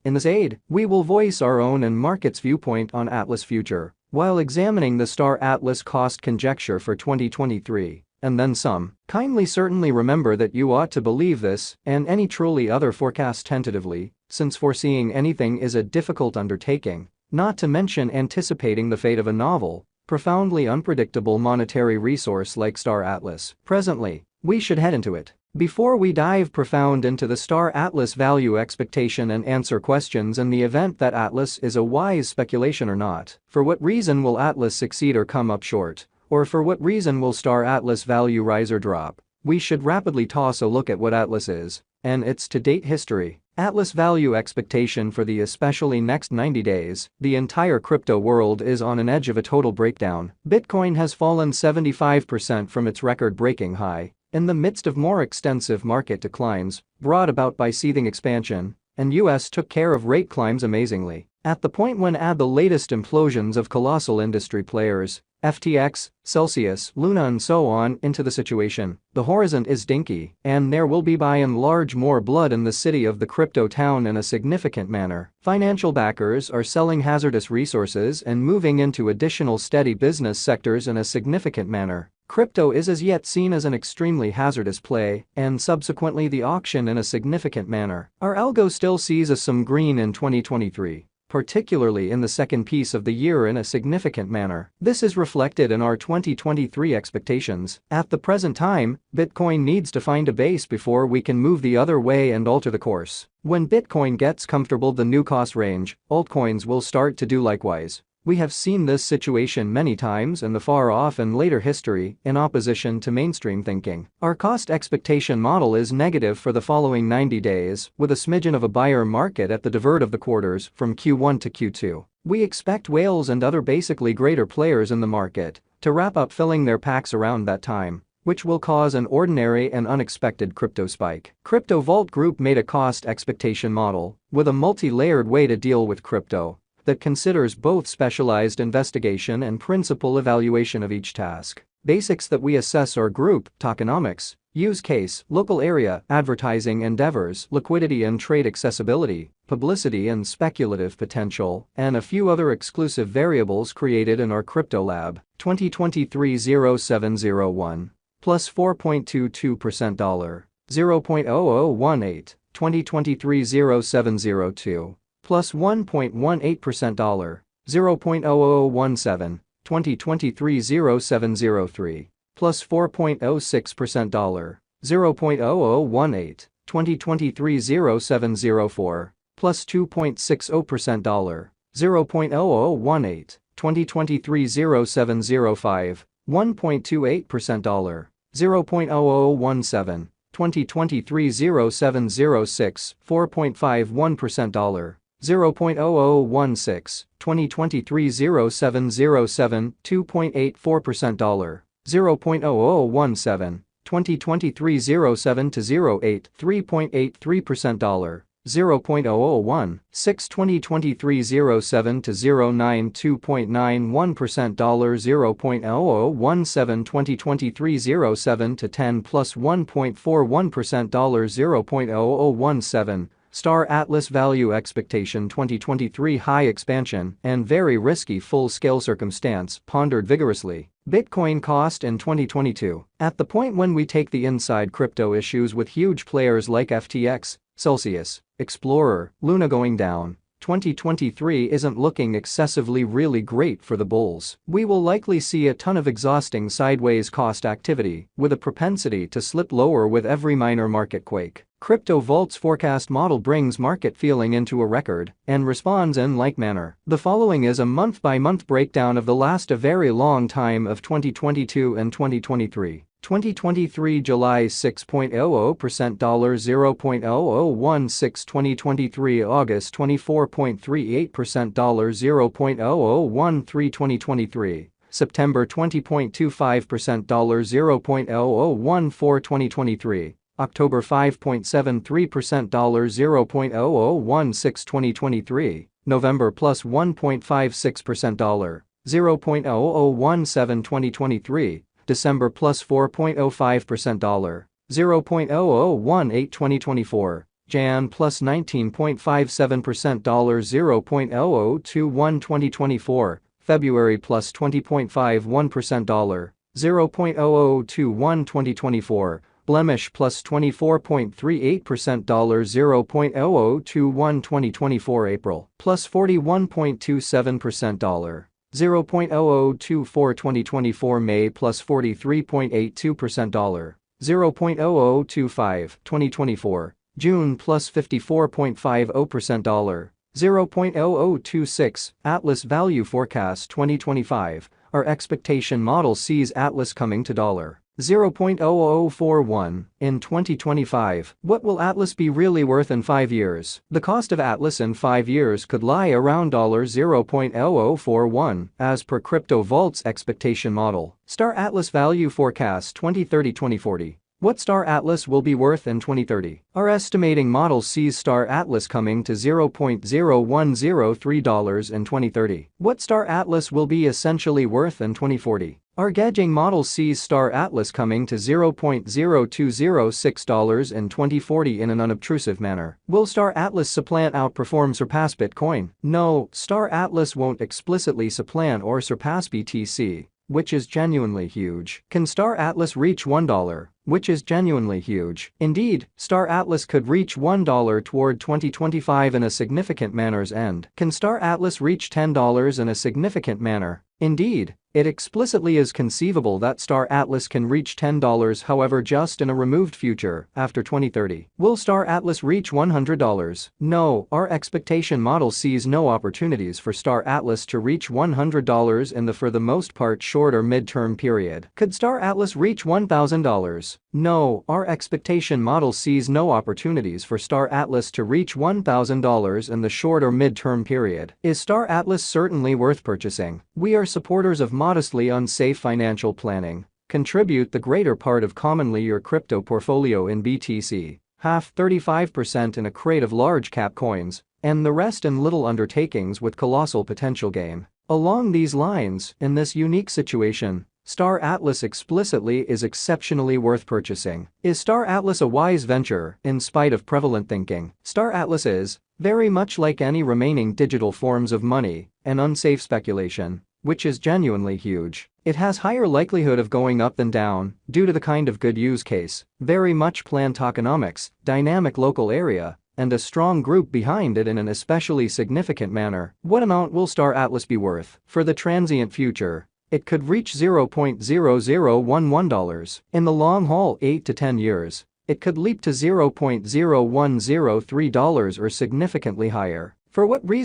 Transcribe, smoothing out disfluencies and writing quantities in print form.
In this aid, we will voice our own and market's viewpoint on Atlas future, while examining the Star Atlas cost conjecture for 2023, and then some. Kindly certainly remember that you ought to believe this and any truly other forecast tentatively, since foreseeing anything is a difficult undertaking, not to mention anticipating the fate of a novel, profoundly unpredictable monetary resource like Star Atlas. Presently, we should head into it. Before we dive profound into the Star Atlas value expectation and answer questions in the event that Atlas is a wise speculation or not, for what reason will Atlas succeed or come up short, or for what reason will Star Atlas value rise or drop, we should rapidly toss a look at what Atlas is and its to-date history. Atlas value expectation for the especially next 90 days, the entire crypto world is on an edge of a total breakdown. Bitcoin has fallen 75% from its record-breaking high, in the midst of more extensive market declines, brought about by seething expansion, and US took care of rate climbs amazingly. At the point when add the latest implosions of colossal industry players, FTX, Celsius, Luna and so on into the situation, the horizon is dinky, and there will be by and large more blood in the city of the crypto town in a significant manner. Financial backers are selling hazardous resources and moving into additional steady business sectors in a significant manner. Crypto is as yet seen as an extremely hazardous play, and subsequently the auction in a significant manner. Our algo still sees us some green in 2023. Particularly in the second piece of the year in a significant manner. This is reflected in our 2023 expectations. At the present time, Bitcoin needs to find a base before we can move the other way and alter the course. When Bitcoin gets comfortable the new cost range, altcoins will start to do likewise. We have seen this situation many times in the far-off and later history in opposition to mainstream thinking. Our cost expectation model is negative for the following 90 days, with a smidgen of a buyer market at the divert of the quarters from Q1 to Q2. We expect whales and other basically greater players in the market to wrap up filling their packs around that time, which will cause an ordinary and unexpected crypto spike. Crypto Vault Group made a cost expectation model with a multi-layered way to deal with crypto that considers both specialized investigation and principal evaluation of each task. Basics that we assess are group, tokenomics, use case, local area, advertising endeavors, liquidity and trade accessibility, publicity and speculative potential, and a few other exclusive variables created in our crypto lab. 2023-0701 plus 4.22% $0.0018, 2023-0702 plus 1.18% $0.0017, 2023-0703 plus 4.06% $0.0018, 2023-0704 plus 2.60% $0.0018, 2023-0705 1.28% $0.0017, 2023-0706 4.51% $0.0016, 2023-0707 2.84% $0.0017, 2023-07-08 3.83% $0.001, 6 2023-07-09 2.91% $0.0017 2023-07-10 plus 1.41% $0.0017 Star Atlas value expectation 2023 high expansion and very risky full-scale circumstance pondered vigorously. Bitcoin cost in 2022. At the point when we take the inside crypto issues with huge players like FTX, Celsius, Explorer, Luna going down, 2023 isn't looking excessively really great for the bulls. We will likely see a ton of exhausting sideways cost activity with a propensity to slip lower with every minor market quake. Crypto Vault's forecast model brings market feeling into a record and responds in like manner. The following is a month-by-month breakdown of the last a very long time of 2022 and 2023. 2023 July 6.00% $0.0016 2023 August 24.38% $0.0013 2023 September 20.25% $0.0014 2023 October 5.73% $0.0016 2023 November plus 1.56% $0.0017 2023 December plus 4.05% $0.0018 2024 Jan plus 19.57% $0.0021 2024, February plus 20.51% $0.0021 2024, Blemish plus 24.38% $0.0021 2024, April plus 41.27% $0.0024 2024, May plus 43.82% $0.0025 2024, June plus 54.50% $0.0026, Atlas Value Forecast 2025, our expectation model sees Atlas coming to $0.0041 in 2025. What will Atlas be really worth in 5 years? The cost of Atlas in 5 years could lie around $0.0041 as per Crypto Vault's expectation model. Star Atlas Value Forecast 2030-2040. What Star Atlas will be worth in 2030? Our estimating model sees Star Atlas coming to $0.0103 in 2030. What Star Atlas will be essentially worth in 2040? Our gauging model sees Star Atlas coming to $0.0206 in 2040 in an unobtrusive manner. Will Star Atlas supplant, outperform, surpass Bitcoin? No, Star Atlas won't explicitly supplant or surpass BTC, which is genuinely huge. Can Star Atlas reach $1? Which is genuinely huge. Indeed, Star Atlas could reach $1 toward 2025 in a significant manner's end. Can Star Atlas reach $10 in a significant manner? Indeed, it explicitly is conceivable that Star Atlas can reach $10, however, just in a removed future, after 2030. Will Star Atlas reach $100? No, our expectation model sees no opportunities for Star Atlas to reach $100 in the for the most part short or mid-term period. Could Star Atlas reach $1,000? No, our expectation model sees no opportunities for Star Atlas to reach $1,000 in the short or mid-term period. Is Star Atlas certainly worth purchasing? We are supporters of modestly unsafe financial planning. Contribute the greater part of commonly your crypto portfolio in BTC, half 35% in a crate of large cap coins, and the rest in little undertakings with colossal potential gain. Along these lines, in this unique situation, Star Atlas explicitly is exceptionally worth purchasing. Is Star Atlas a wise venture, in spite of prevalent thinking? Star Atlas is, very much like any remaining digital forms of money, an unsafe speculation, which is genuinely huge. It has higher likelihood of going up than down, due to the kind of good use case, very much planned tokenomics, dynamic local area, and a strong group behind it in an especially significant manner. What amount will Star Atlas be worth? For the transient future, it could reach $0.0011. In the long haul, 8 to 10 years, it could leap to $0.0103 or significantly higher. For what reason?